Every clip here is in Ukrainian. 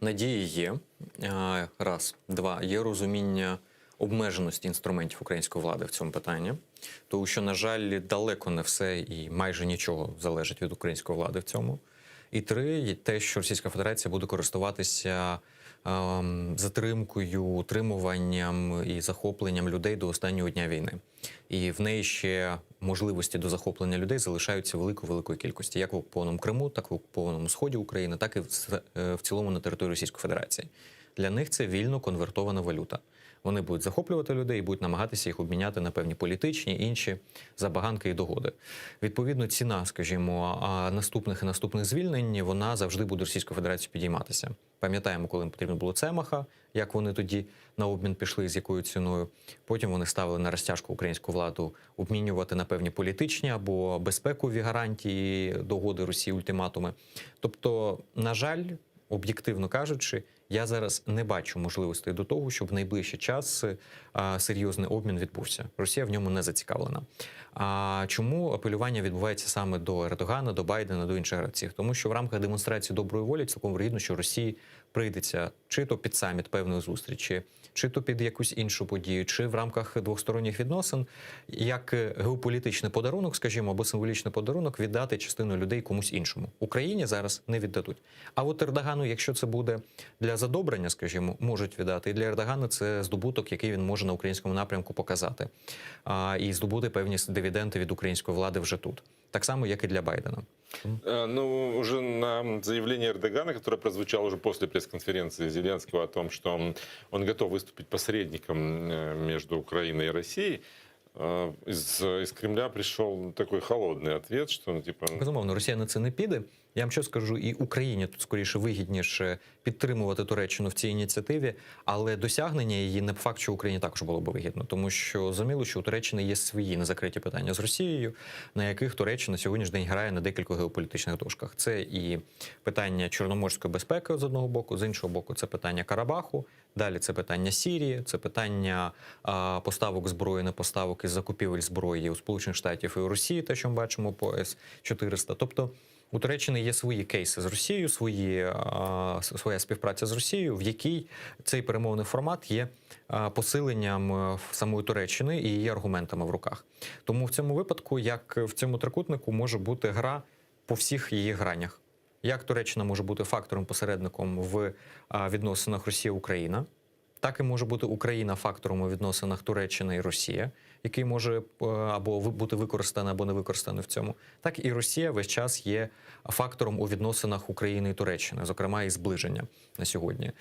Надії є. Раз. Два. Є розуміння обмеженості інструментів української влади в цьому питанні. Тому що, на жаль, далеко не все і майже нічого залежить від української влади в цьому. І три. Те, що Російська Федерація буде користуватися затримкою, утримуванням і захопленням людей до останнього дня війни. І в неї ще можливості до захоплення людей залишаються великої кількості, як в окупованому Криму, так і в окупованому Сході України, так і в цілому на території Російської Федерації. Для них це вільно конвертована валюта. Вони будуть захоплювати людей і будуть намагатися їх обміняти на певні політичні, інші забаганки і догоди. Відповідно, ціна, скажімо, наступних звільнень, вона завжди буде Російською Федерацією підійматися. Пам'ятаємо, коли їм потрібно було Цемаха, як вони тоді на обмін пішли, з якою ціною. Потім вони ставили на розтяжку українську владу обмінювати на певні політичні або безпекові гарантії, догоди Росії, ультиматуми. Тобто, на жаль, об'єктивно кажучи, я зараз не бачу можливостей до того, щоб в найближчий час серйозний обмін відбувся. Росія в ньому не зацікавлена. А чому апелювання відбувається саме до Ердогана, до Байдена, до інших гравців? Тому що в рамках демонстрації доброї волі цілком вигідно, що Росії прийдеться чи то під саміт певної зустрічі, чи то під якусь іншу подію, чи в рамках двосторонніх відносин, як геополітичний подарунок, скажімо, або символічний подарунок віддати частину людей комусь іншому. Україні зараз не віддадуть. А от Ердогану, якщо це буде для задобрення, скажімо, можуть віддати. І для Ердогана це здобуток, який він може на українському напрямку показати. І здобути певні дивіденди від української влади вже тут. Так само, як і для Байдена. Ну, уже на заявление Эрдогана, которое прозвучало уже после пресс-конференции Зеленского о том, что он готов выступить посредником между Украиной и Россией, из Кремля пришел такой холодный ответ, что, ну, типа... Безумовно, Росія на це не піде. Я вам що скажу, і Україні тут скоріше вигідніше підтримувати Туреччину в цій ініціативі, але досягнення її не факт, що Україні також було б вигідно, тому що зрозуміло, що у Туреччини є свої незакриті питання з Росією, на яких Туреччина сьогодні ж день грає на декількох геополітичних дошках. Це і питання чорноморської безпеки з одного боку, з іншого боку це питання Карабаху, далі це питання Сирії, це питання поставок зброї, не поставок із закупівель зброї у Сполучених Штатів і у Росії, те, що ми бачимо по С-400. Тобто у Туреччини є свої кейси з Росією, своя співпраця з Росією, в якій цей перемовний формат є посиленням самої Туреччини і її аргументами в руках. Тому в цьому випадку, як в цьому трикутнику, може бути гра по всіх її гранях. Як Туреччина може бути фактором-посередником в відносинах Росія-Україна, так і може бути Україна фактором у відносинах Туреччини і Росія, який може або бути використаний, або не використаний в цьому. Так і Росія весь час є фактором у відносинах України і Туреччини, зокрема і зближення на сьогодні.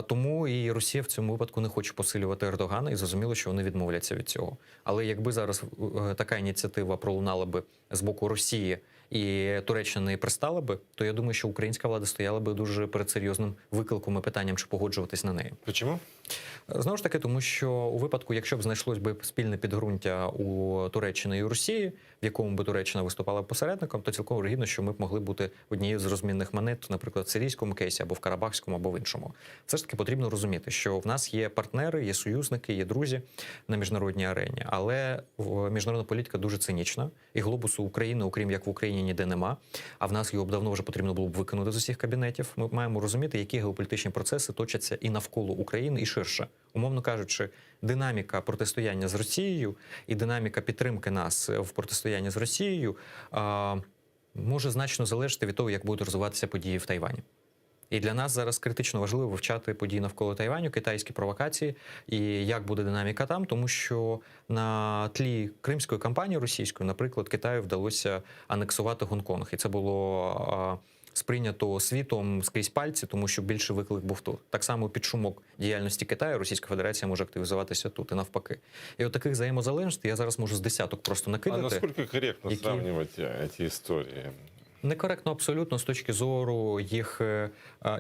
Тому і Росія в цьому випадку не хоче посилювати Ердогана, і зрозуміло, що вони відмовляться від цього. Але якби зараз така ініціатива пролунала би з боку Росії, і Туреччина не пристала би, то я думаю, що українська влада стояла би дуже перед серйозним викликом і питанням, чи погоджуватись на неї. Чому? Знову ж таки, тому що у випадку, якщо б знайшлось би спільне підґрунтя у Туреччини і у Росії, в якому би Туреччина виступала посередником, то цілком вигідно, що ми б могли бути однією з розмінних монет, наприклад, в сирійському кейсі, або в карабахському, або в іншому. Все ж таки потрібно розуміти, що в нас є партнери, є союзники, є друзі на міжнародній арені, але міжнародна політика дуже цинічна, і глобусу України, окрім як в Україні, ніде нема, а в нас його б давно вже потрібно було б викинути з усіх кабінетів. Ми маємо розуміти, які геополітичні процеси точаться і навколо України, і ширше. Умовно кажучи, динаміка протистояння з Росією і динаміка підтримки нас в протистоянні з Росією може значно залежати від того, як будуть розвиватися події в Тайвані. І для нас зараз критично важливо вивчати події навколо Тайваню, китайські провокації і як буде динаміка там, тому що на тлі кримської кампанії російської, наприклад, Китаю вдалося анексувати Гонконг. І це було сприйнято світом скрізь пальці, тому що більший виклик був тут. Так само під шумок діяльності Китаю Російська Федерація може активізуватися тут і навпаки. І от таких взаємозалежностей я зараз можу з десяток просто накидати. А наскільки коректно сравнювати ці історії? Некоректно абсолютно з точки зору їх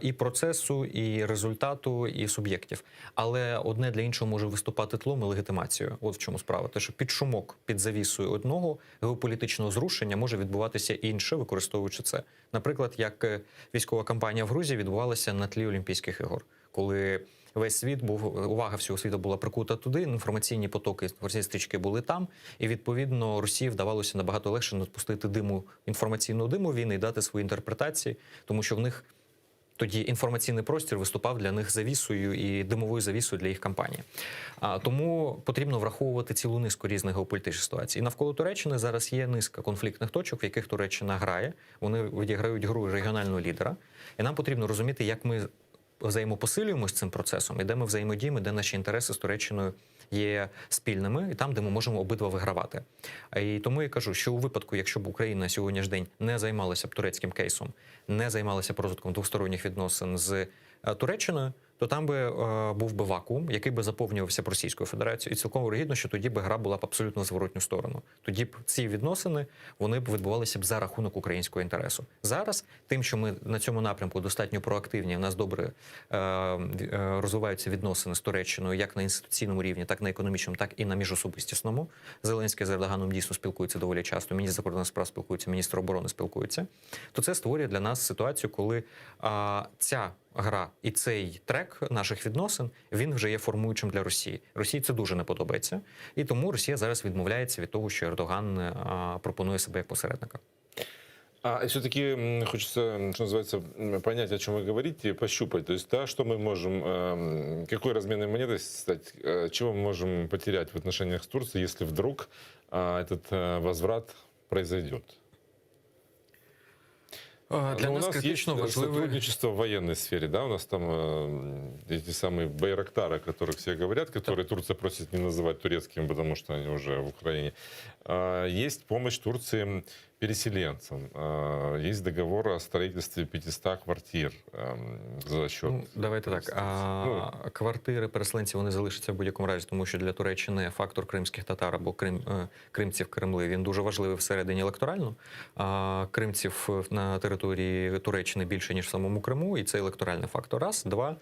і процесу, і результату, і суб'єктів. Але одне для іншого може виступати тлом і легітимацією. От в чому справа. Те, що під шумок, під завісою одного геополітичного зрушення може відбуватися інше, використовуючи це. Наприклад, як військова кампанія в Грузії відбувалася на тлі Олімпійських ігор, коли весь світ увага всього світу була прикута туди, інформаційні потоки, інформаційні стрічки були там, і відповідно Росії вдавалося набагато легше надпустити інформаційного диму війни і дати свої інтерпретації, тому що в них Тоді інформаційний простір виступав для них завісою і димовою завісою для їх кампанії. Тому потрібно враховувати цілу низку різних геополітичних ситуацій. І навколо Туреччини зараз є низка конфліктних точок, в яких Туреччина грає. Вони відіграють гру регіонального лідера. І нам потрібно розуміти, як ми взаємопосилюємось цим процесом, і де ми взаємодіємо, де наші інтереси з Туреччиною є спільними, і там, де ми можемо обидва вигравати. І тому я кажу, що у випадку, якщо б Україна на сьогоднішній день не займалася б турецьким кейсом, не займалася б розвитком двосторонніх відносин з Туреччиною, то там би був би вакуум, який би заповнювався б Російською Федерацією. І цілком вирогідно, що тоді би гра була б абсолютно в зворотню сторону. Тоді б ці відносини, вони б відбувалися б за рахунок українського інтересу. Зараз, тим, що ми на цьому напрямку достатньо проактивні, в нас добре розвиваються відносини з Туреччиною як на інституційному рівні, так на економічному, так і на міжособистісному. Зеленський з Ердоганом дійсно спілкується доволі часто, міністр закордонних справ спілкується, міністр оборони спілкується. То це створює для нас ситуацію, коли ця гра і цей трек наших відносин, він вже є формуючим для Росії. Росії це дуже не подобається. І тому Росія зараз відмовляється від того, що Ердоган пропонує себе як посередника. А все-таки хочется, что называется, понять, о чем вы говорите, пощупать. То есть, да, что мы можем, какой разменной монетой стать, чего мы можем потерять в отношениях с Турцией, если вдруг этот возврат произойдет? Для у нас нас критично есть важливе сотрудничество в военной сфере, да, у нас там эти самые байрактары, о которых все говорят, которые Турция просит не называть турецкими, потому что они уже в Украине. Есть помощь Турции переселенцам, есть договор о строительстве 500 квартир за счет... Давайте так. Квартири переселенців, вони залишаться в будь-якому разі, тому що для Туреччини фактор кримських татар або кримців Кремли, він дуже важливий всередині електорально. Кримців на території Туреччини більше, ніж в самому Криму, і це електоральний фактор. Раз. Два.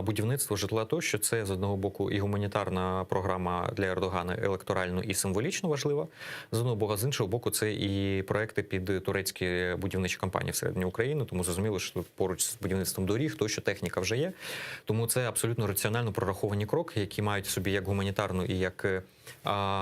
Будівництво житла тощо, це з одного боку і гуманітарна програма для Ердогана електорально і символічно важлива. З одного боку, з іншого боку, це і проекти під турецькі будівничі компанії всередині України, тому зрозуміло, що поруч з будівництвом доріг, то, що техніка вже є. Тому це абсолютно раціонально прораховані кроки, які мають в собі як гуманітарну і як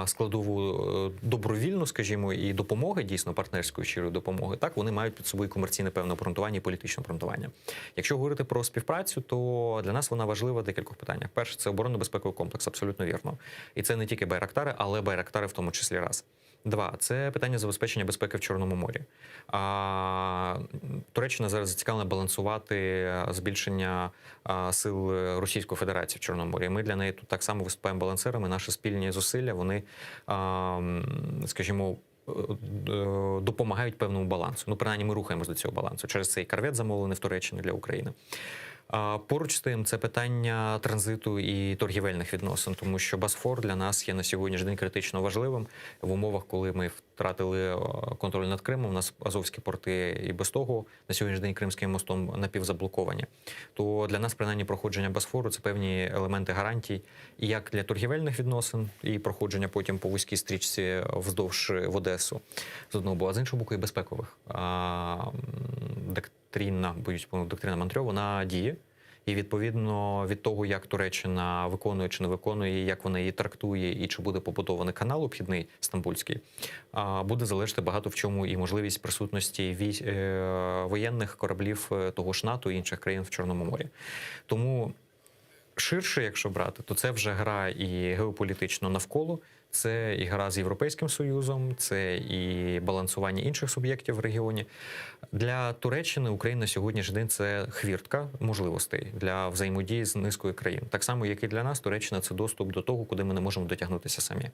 складову добровільну, скажімо, і допомоги, дійсно партнерської щирої допомоги, так, вони мають під собою комерційне певне обґрунтування і політичне обґрунтування. Якщо говорити про співпрацю, то для нас вона важлива в декількох питаннях. Перше, це оборонно-безпековий комплекс, абсолютно вірно. І це не тільки байрактари, але байрактари в тому числі раз. Два – це питання забезпечення безпеки в Чорному морі. Туреччина зараз зацікавлена балансувати збільшення сил Російської Федерації в Чорному морі. Ми для неї тут так само виступаємо балансирами. Наші спільні зусилля, вони, скажімо, допомагають певному балансу. Ну, принаймні, ми рухаємось до цього балансу. Через цей корвет замовлений в Туреччині для України. Поруч з тим, це питання транзиту і торгівельних відносин, тому що Босфор для нас є на сьогоднішній день критично важливим. В умовах, коли ми втратили контроль над Кримом, у нас азовські порти і без того на сьогоднішній день Кримським мостом напівзаблоковані. То для нас, принаймні, проходження Босфору – це певні елементи гарантій і як для торгівельних відносин, і проходження потім по вузькій стрічці вздовж в Одесу, з одного боку, а з іншого боку, і безпекових. Доктрина Монтрьо, вона діє. І відповідно від того, як Туреччина виконує чи не виконує, як вона її трактує і чи буде побудований канал обхідний стамбульський, буде залежати багато в чому і можливість присутності воєнних кораблів того ж НАТО і інших країн в Чорному морі. Тому ширше, якщо брати, то це вже гра і геополітично навколо, це і гра з Європейським Союзом, це і балансування інших суб'єктів в регіоні. Для Туреччини Україна на сьогоднішній день – це хвіртка можливостей для взаємодії з низкою країн. Так само, як і для нас, Туреччина – це доступ до того, куди ми не можемо дотягнутися самі.